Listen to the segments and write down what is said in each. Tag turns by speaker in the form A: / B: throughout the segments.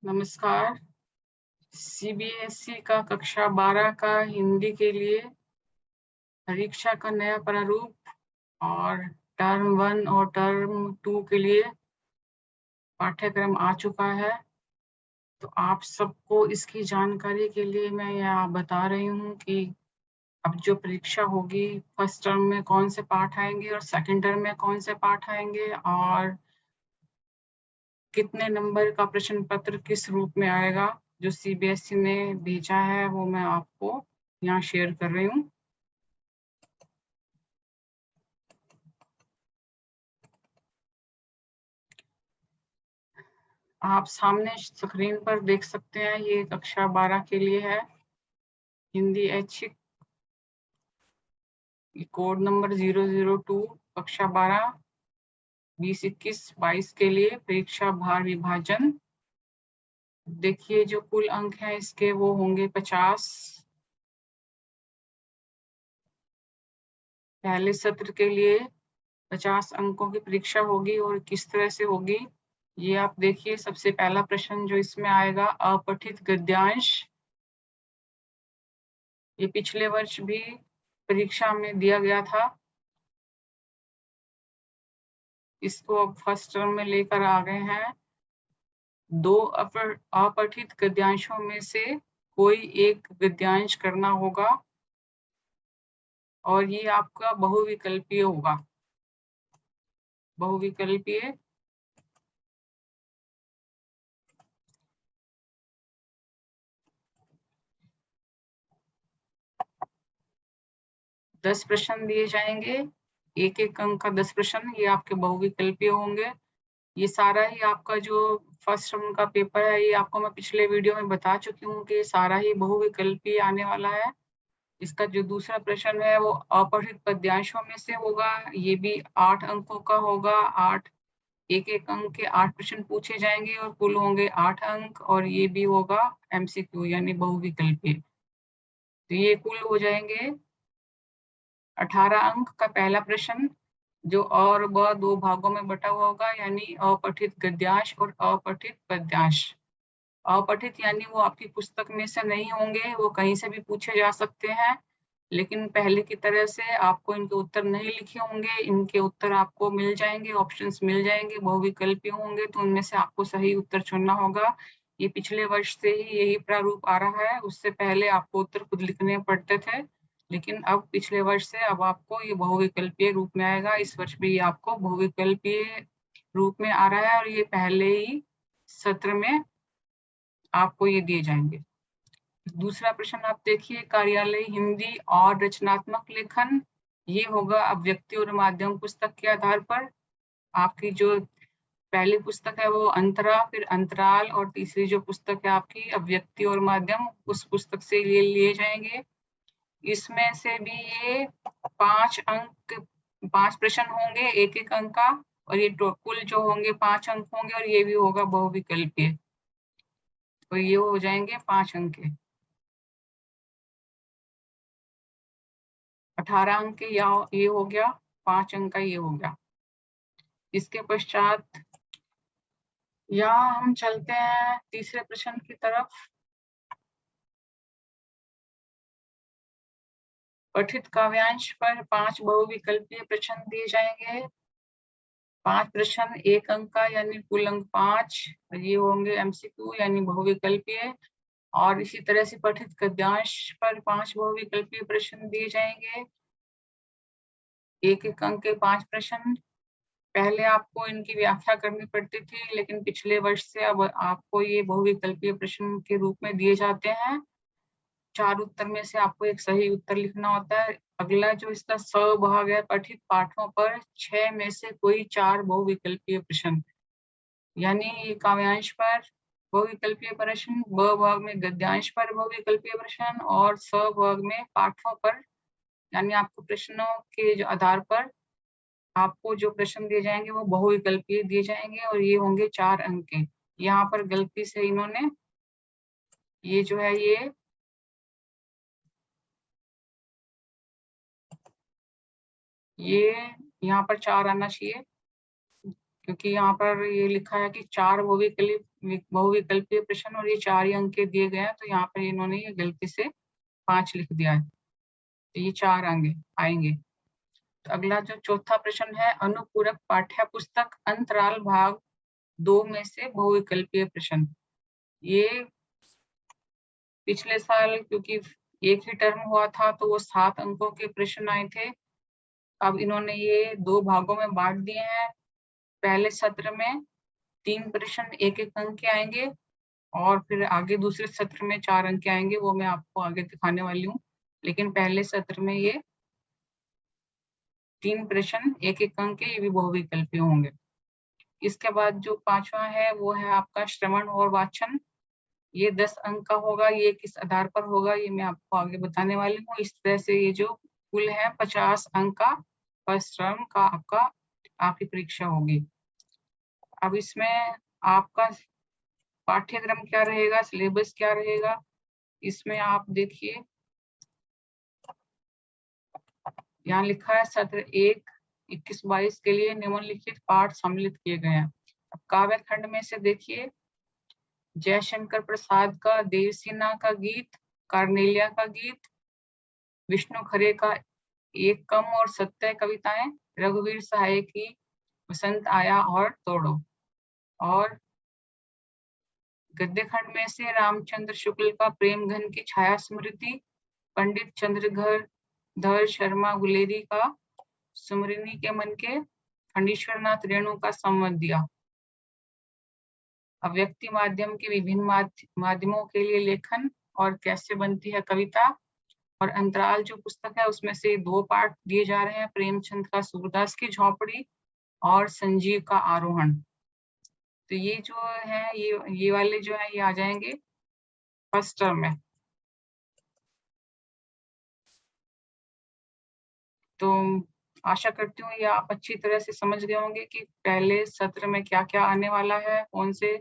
A: नमस्कार। सीबीएसई का कक्षा 12 का हिंदी के लिए परीक्षा का नया प्रारूप और टर्म 1 और टर्म 2 के लिए पाठ्यक्रम आ चुका है। तो आप सबको इसकी जानकारी के लिए मैं यहाँ बता रही हूँ कि अब जो परीक्षा होगी फर्स्ट टर्म में कौन से पाठ आएंगे और सेकंड टर्म में कौन से पाठ आएंगे और कितने नंबर का प्रश्न पत्र किस रूप में आएगा। जो सीबीएसई ने भेजा है वो मैं आपको यहाँ शेयर कर रही हूँ। आप सामने स्क्रीन पर देख सकते हैं, ये कक्षा 12 के लिए है हिंदी ऐच्छिक, कोड नंबर 002 कक्षा 12 2021-22 के लिए परीक्षा भार विभाजन। देखिए जो कुल अंक हैं इसके वो होंगे 50। पहले सत्र के लिए 50 अंकों की परीक्षा होगी और किस तरह से होगी ये आप देखिए। सबसे पहला प्रश्न जो इसमें आएगा, अपठित गद्यांश। ये पिछले वर्ष भी परीक्षा में दिया गया था, इसको अब फर्स्ट टर्म में लेकर आ गए हैं। दो अपठित गद्यांशों में से कोई एक गद्यांश करना होगा और ये आपका बहुविकल्पीय होगा। बहुविकल्पीय दस प्रश्न दिए जाएंगे, एक एक अंक का 10 प्रश्न, ये आपके बहुविकल्पीय होंगे। ये सारा ही आपका जो फर्स्ट टर्म का पेपर है ये आपको मैं पिछले वीडियो में बता चुकी हूँ कि सारा ही बहुविकल्पीय आने वाला है। इसका जो दूसरा प्रश्न है वो अपठित पद्यांशों में से होगा, ये भी 8 अंकों का होगा। 8 एक एक अंक के 8 प्रश्न पूछे जाएंगे और कुल होंगे 8 अंक, और ये भी होगा एमसीक्यू यानी बहुविकल्पीय। तो ये कुल हो जाएंगे 18 अंक का पहला प्रश्न, जो और ब दो भागों में बटा हुआ होगा, यानी अपठित गद्यांश और अपठित पद्यांश। अपठित यानी वो आपकी पुस्तक में से नहीं होंगे, वो कहीं से भी पूछे जा सकते हैं, लेकिन पहले की तरह से आपको इनके उत्तर नहीं लिखे होंगे, इनके उत्तर आपको मिल जाएंगे, ऑप्शंस मिल जाएंगे, बहुविकल्पीय होंगे तो उनमें से आपको सही उत्तर चुनना होगा। ये पिछले वर्ष से ही यही प्रारूप आ रहा है, उससे पहले आपको उत्तर खुद लिखने पड़ते थे, लेकिन अब पिछले वर्ष से अब आपको ये बहुविकल्पीय रूप में आएगा। इस वर्ष भी आपको बहुविकल्पीय रूप में आ रहा है और ये पहले ही सत्र में आपको ये दिए जाएंगे। दूसरा प्रश्न आप देखिए, कार्यालय हिंदी और रचनात्मक लेखन। ये होगा अभिव्यक्ति और माध्यम पुस्तक के आधार पर। आपकी जो पहली पुस्तक है वो अंतरा, फिर अंतराल, और तीसरी जो पुस्तक है आपकी अभिव्यक्ति और माध्यम, उस पुस्तक से ये लिए जाएंगे। इसमें से भी ये 5 अंक 5 प्रश्न होंगे एक एक अंक का, और ये कुल जो होंगे 5 अंक होंगे, और ये भी होगा बहुविकल्पीय, तो ये हो जाएंगे 5 अंक के। 18 अंक के ये हो गया, 5 अंक का ये हो गया। इसके पश्चात यहाँ हम चलते हैं तीसरे प्रश्न की तरफ। पठित काव्यांश पर 5 बहुविकल्पीय प्रश्न दिए जाएंगे। 5 प्रश्न एक अंक का यानी कुल अंक 5, ये होंगे एमसीक्यू यानी बहुविकल्पीय। और इसी तरह से पठित गद्यांश पर 5 बहुविकल्पीय प्रश्न दिए जाएंगे, एक एक अंक के 5 प्रश्न। पहले आपको इनकी व्याख्या करनी पड़ती थी, लेकिन पिछले वर्ष से अब आपको ये बहुविकल्पीय प्रश्न के रूप में दिए जाते हैं। 4 उत्तर में से आपको एक सही उत्तर लिखना होता है। अगला जो इसका स भाग है, पठित पाठों पर 6 में से कोई 4 बहुविकल्पीय प्रश्न, यानी ये काव्यांश पर बहुविकल्पीय प्रश्न, ब भाग में गद्यांश पर बहुविकल्पीय प्रश्न, और स भाग में पाठों पर, यानी आपको प्रश्नों के जो आधार पर आपको जो प्रश्न दिए जाएंगे वो बहुविकल्पीय दिए जाएंगे, और ये होंगे 4 अंक के। यहाँ पर गलती से इन्होंने ये जो है ये यहाँ पर 4 आना चाहिए, क्योंकि यहाँ पर ये लिखा है कि 4 बहुविकल्पीय प्रश्न और ये 4 ही अंक के दिए गए हैं, तो यहाँ पर इन्होंने ये गलती से 5 लिख दिया है, तो ये 4 आएंगे। तो अगला जो चौथा प्रश्न है, अनुपूरक पाठ्य पुस्तक अंतराल भाग 2 में से बहुविकल्पीय प्रश्न। ये पिछले साल क्योंकि एक ही टर्म हुआ था तो वो 7 अंकों के प्रश्न आए थे। अब इन्होंने ये 2 भागों में बांट दिए हैं। पहले सत्र में 3 प्रश्न 1-1 अंक के आएंगे और फिर आगे दूसरे सत्र में 4 अंक के आएंगे, वो मैं आपको आगे दिखाने वाली हूँ। लेकिन पहले सत्र में ये 3 प्रश्न 1-1 अंक के, ये भी बहुविकल्पीय होंगे। इसके बाद जो 5वां है वो है आपका श्रवण और वाचन। ये 10 अंक का होगा। ये किस आधार पर होगा ये मैं आपको आगे बताने वाली हूँ। इस तरह से ये जो कुल है 50 अंक का फर्स्ट टर्म का आपकी परीक्षा होगी। अब इसमें आपका पाठ्यक्रम क्या रहेगा, सिलेबस क्या रहेगा, इसमें आप देखिए यहाँ लिखा है सत्र 1 21-22 के लिए निम्नलिखित पाठ सम्मिलित किए गए हैं। अब काव्य खंड में से देखिए जयशंकर प्रसाद का देवसेना का गीत, कार्नेलिया का गीत, विष्णु खरे का एक कम और सत्य कविताएं, रघुवीर सहाय की वसंत आया और तोड़ो, और गद्य खंड में से रामचंद्र शुक्ल का प्रेम घन की छाया स्मृति, पंडित चंद्रधर शर्मा गुलेरी का सुमरिनी के मन के, खंडेश्वरनाथ रेणु का संवाद दिया। अव्यक्ति माध्यम के विभिन्न माध्यमों के लिए लेखन और कैसे बनती है कविता, और अंतराल जो पुस्तक है उसमें से 2 पाठ दिए जा रहे हैं, प्रेमचंद का सूरदास की झोपड़ी और संजीव का आरोहण। तो ये जो है ये वाले जो है ये आ जाएंगे फर्स्ट टर्म में। तो आशा करती हूँ ये आप अच्छी तरह से समझ गए होंगे कि पहले सत्र में क्या क्या आने वाला है, कौन से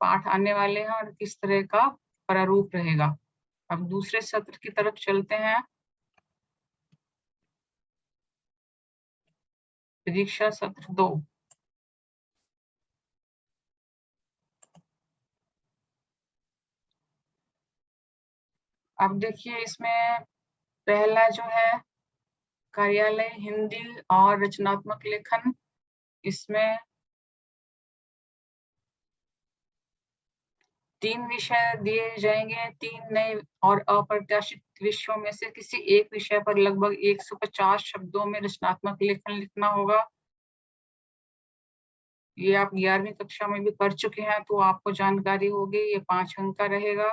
A: पाठ आने वाले हैं और किस तरह का प्रारूप रहेगा। अब दूसरे सत्र की तरफ चलते हैं। परीक्षा सत्र 2। अब देखिए इसमें पहला जो है कार्यालय हिंदी और रचनात्मक लेखन। इसमें 3 विषय दिए जाएंगे। 3 नए और अप्रत्याशित विषयों में से किसी एक विषय पर लगभग 150 शब्दों में रचनात्मक लेखन लिखना होगा। ये आप 11वीं कक्षा में भी कर चुके हैं तो आपको जानकारी होगी। ये 5 अंक का रहेगा।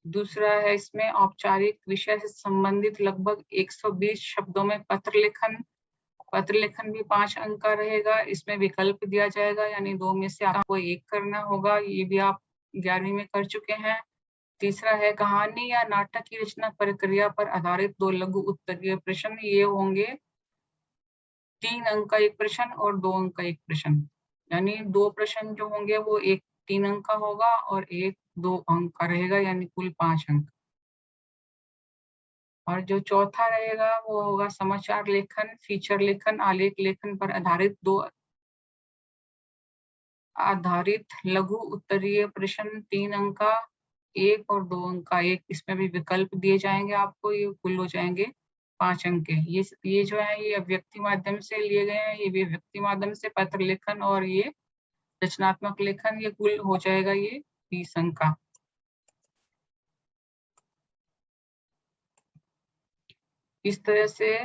A: दूसरा है इसमें औपचारिक विषय से संबंधित लगभग 120 शब्दों में पत्र लेखन भी 5 अंक का रहेगा। इसमें विकल्प दिया जाएगा, यानी 2 में से आपको 1 करना होगा। ये भी आप 11वीं में कर चुके हैं। तीसरा है कहानी या नाटक की रचना प्रक्रिया पर आधारित 2 लघु उत्तरीय प्रश्न। ये होंगे 3 अंक का एक प्रश्न और 2 अंक का एक प्रश्न, यानी 2 प्रश्न जो होंगे वो एक 3 अंक का होगा और एक 2 अंक का रहेगा, यानी कुल 5 अंक। और जो चौथा रहेगा वो होगा समाचार लेखन, फीचर लेखन, आलेख लेखन पर आधारित लघु उत्तरीय प्रश्न 3 अंक का, 1 और 2 अंक का एक। इसमें भी विकल्प दिए जाएंगे आपको। ये कुल हो जाएंगे 5 अंक के। ये जो है ये अव्यक्ति माध्यम से लिए गए हैं। ये भी अव्यक्ति माध्यम से पत्र लेखन और ये रचनात्मक लेखन, ये कुल हो जाएगा ये 30 अंक का। इस तरह से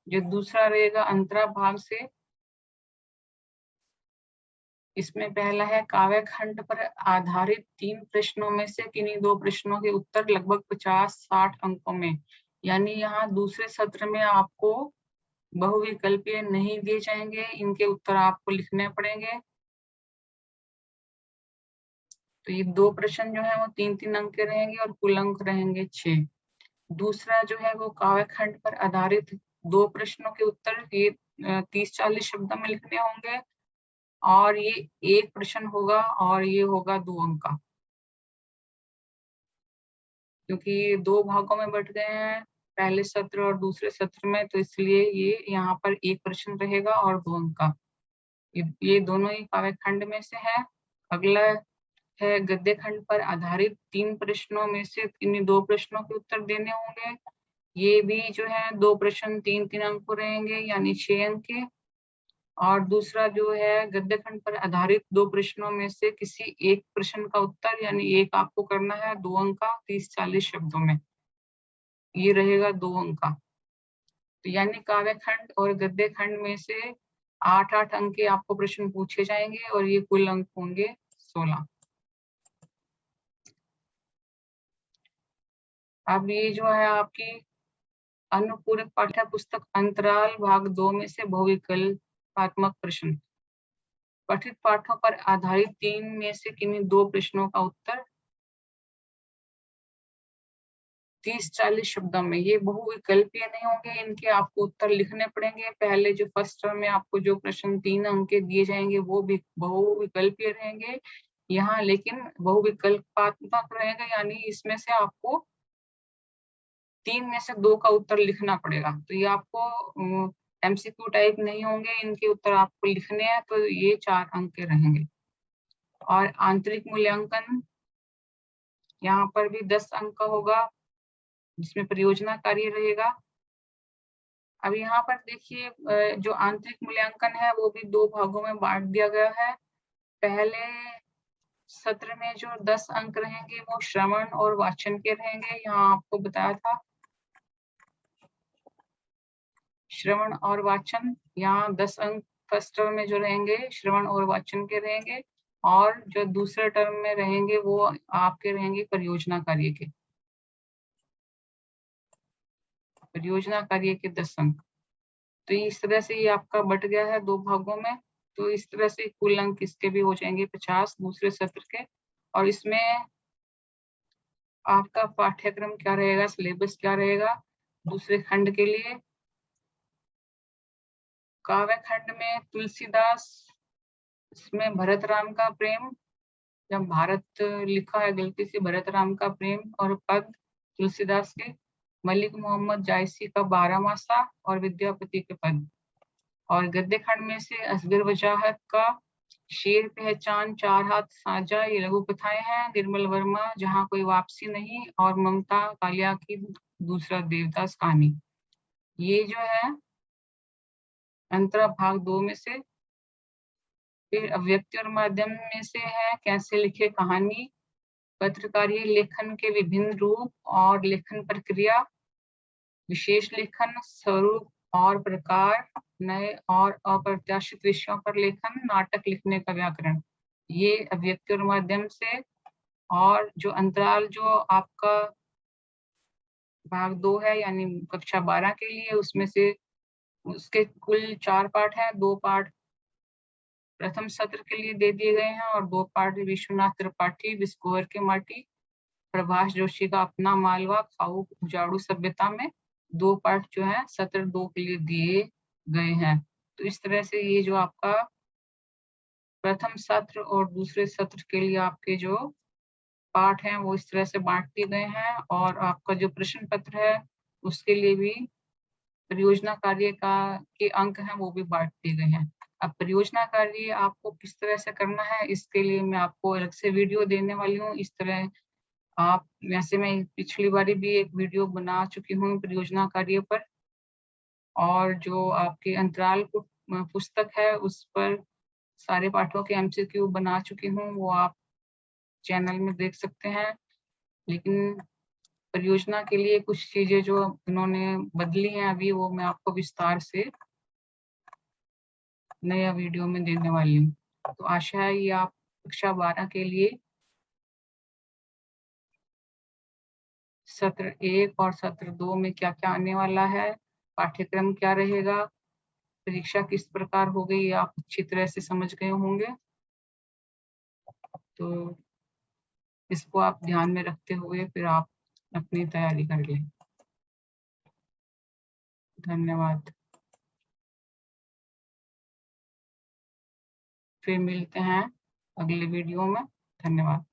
A: जो दूसरा रहेगा अंतरा भाग से, इसमें पहला है काव्य खंड पर आधारित 3 प्रश्नों में से किन्हीं 2 प्रश्नों के उत्तर लगभग 50-60 अंकों में, यानी यहाँ दूसरे सत्र में आपको बहुविकल्पीय नहीं दिए जाएंगे, इनके उत्तर आपको लिखने पड़ेंगे। तो ये 2 प्रश्न जो है वो 3-3 अंक के रहेंगे और कुल अंक रहेंगे 6। दूसरा जो है वो काव्य खंड पर आधारित 2 प्रश्नों के उत्तर ये 30-40 शब्दों में लिखने होंगे, और ये एक प्रश्न होगा और ये होगा 2 अंक का, क्योंकि 2 भागों में बट गए हैं पहले सत्र और दूसरे सत्र में, तो इसलिए ये यहाँ पर एक प्रश्न रहेगा और 2 अंक का। ये दोनों ही काव्य खंड में से है। अगला है गद्य खंड पर आधारित 3 प्रश्नों में से इन 2 प्रश्नों के उत्तर देने होंगे। ये भी जो है 2 प्रश्न 3-3 अंक को रहेंगे, यानी 6 अंक के। और दूसरा जो है गद्य खंड पर आधारित 2 प्रश्नों में से किसी एक प्रश्न का उत्तर, यानी एक आपको करना है 2 अंक का 30-40 शब्दों में, ये रहेगा 2 अंक का। तो यानी काव्य खंड और गद्य खंड में से 8-8 अंक के आपको प्रश्न पूछे जाएंगे और ये कुल अंक होंगे 16। अब ये जो है आपकी अनुपूरक पाठ्य पुस्तक अंतराल भाग 2 में से बहुविकल्पात्मक प्रश्न। पठित पाठों पर आधारित 3 में से किन्हीं 2 प्रश्नों का उत्तर 30-40 शब्दों में। ये बहुविकल्पीय नहीं होंगे, इनके आपको उत्तर लिखने पड़ेंगे। पहले जो फर्स्ट टर्म में आपको जो प्रश्न 3 अंक के दिए जाएंगे वो भी बहुविकल्पीय रहेंगे। यहाँ लेकिन बहुविकल्पात्मक रहेगा, यानी इसमें से आपको 3 में से 2 का उत्तर लिखना पड़ेगा। तो ये आपको एमसीक्यू टाइप नहीं होंगे, इनके उत्तर आपको लिखने हैं, तो ये 4 अंक के रहेंगे। और आंतरिक मूल्यांकन यहाँ पर भी 10 अंक का होगा, जिसमें परियोजना कार्य रहेगा। अब यहाँ पर देखिए जो आंतरिक मूल्यांकन है वो भी 2 भागों में बांट दिया गया है। पहले सत्र में जो 10 अंक रहेंगे वो श्रवण और वाचन के रहेंगे। यहाँ आपको बताया था श्रवण और वाचन, यहाँ 10 अंक फर्स्ट टर्म में जो रहेंगे श्रवण और वाचन के रहेंगे, और जो दूसरे टर्म में रहेंगे वो आपके रहेंगे परियोजना कार्य के, परियोजना कार्य के 10 अंक। तो इस तरह से ये आपका बट गया है 2 भागों में। तो इस तरह से कुल अंक इसके भी हो जाएंगे 50 दूसरे सत्र के। और इसमें आपका पाठ्यक्रम क्या रहेगा, सिलेबस क्या रहेगा दूसरे खंड के लिए। काव्य खंड में तुलसीदास, इसमें भरत राम का प्रेम, जब भारत लिखा है गलती से भरत राम का प्रेम, और पद तुलसीदास के। मलिक मोहम्मद जायसी का 12 मासा और विद्यापति के पद। और गद्य खंड में से असगर वजाहत का शेर पहचान, 4 हाथ साझा, ये लघु कथाएं हैं। निर्मल वर्मा जहाँ कोई वापसी नहीं, और ममता कालिया की दूसरा देवदास कहानी। ये जो है अंतरा भाग 2 में से। फिर अव्यक्ति और माध्यम में से है कैसे लिखे कहानी, पत्रकारीय लेखन के विभिन्न रूप और लेखन प्रक्रिया, विशेष लेखन स्वरूप और प्रकार, नए और अप्रत्याशित विषयों पर लेखन, नाटक लिखने का व्याकरण, ये अव्यक्ति और माध्यम से। और जो अंतराल जो आपका भाग 2 है, यानी कक्षा 12 के लिए, उसमें से उसके कुल 4 पाठ हैं। 2 पाठ प्रथम सत्र के लिए दे दिए गए हैं और 2 पाठ विश्वनाथ त्रिपाठी विस्कोर के माटी, प्रभाष जोशी का अपना मालवा, खाऊ उजाड़ू सभ्यता में 2 पाठ जो है सत्र 2 के लिए दिए गए हैं। तो इस तरह से ये जो आपका प्रथम सत्र और दूसरे सत्र के लिए आपके जो पाठ हैं वो इस तरह से बांट दिए गए हैं। और आपका जो प्रश्न पत्र है उसके लिए भी परियोजना कार्य का के अंक हैं वो भी बांट दिए गए हैं। अब परियोजना कार्य आपको किस तरह से करना है, इसके लिए मैं आपको अलग से वीडियो देने वाली हूँ। इस तरह आप, वैसे मैं पिछली बारी भी एक वीडियो बना चुकी हूँ परियोजना कार्य पर, और जो आपके अंतराल पुस्तक है उस पर सारे पाठों के एमसीक्यू बना चुकी हूँ, वो आप चैनल में देख सकते हैं। लेकिन परियोजना के लिए कुछ चीजें जो उन्होंने बदली हैं अभी, वो मैं आपको विस्तार से नया वीडियो में देने वाली हूँ। तो आशा है ये आप कक्षा 12 के लिए सत्र 1 और सत्र 2 में क्या क्या आने वाला है, पाठ्यक्रम क्या रहेगा, परीक्षा किस प्रकार हो गई, आप अच्छी तरह से समझ गए होंगे। तो इसको आप ध्यान में रखते हुए फिर आप अपनी तैयारी कर लें। धन्यवाद। फिर मिलते हैं अगले वीडियो में। धन्यवाद।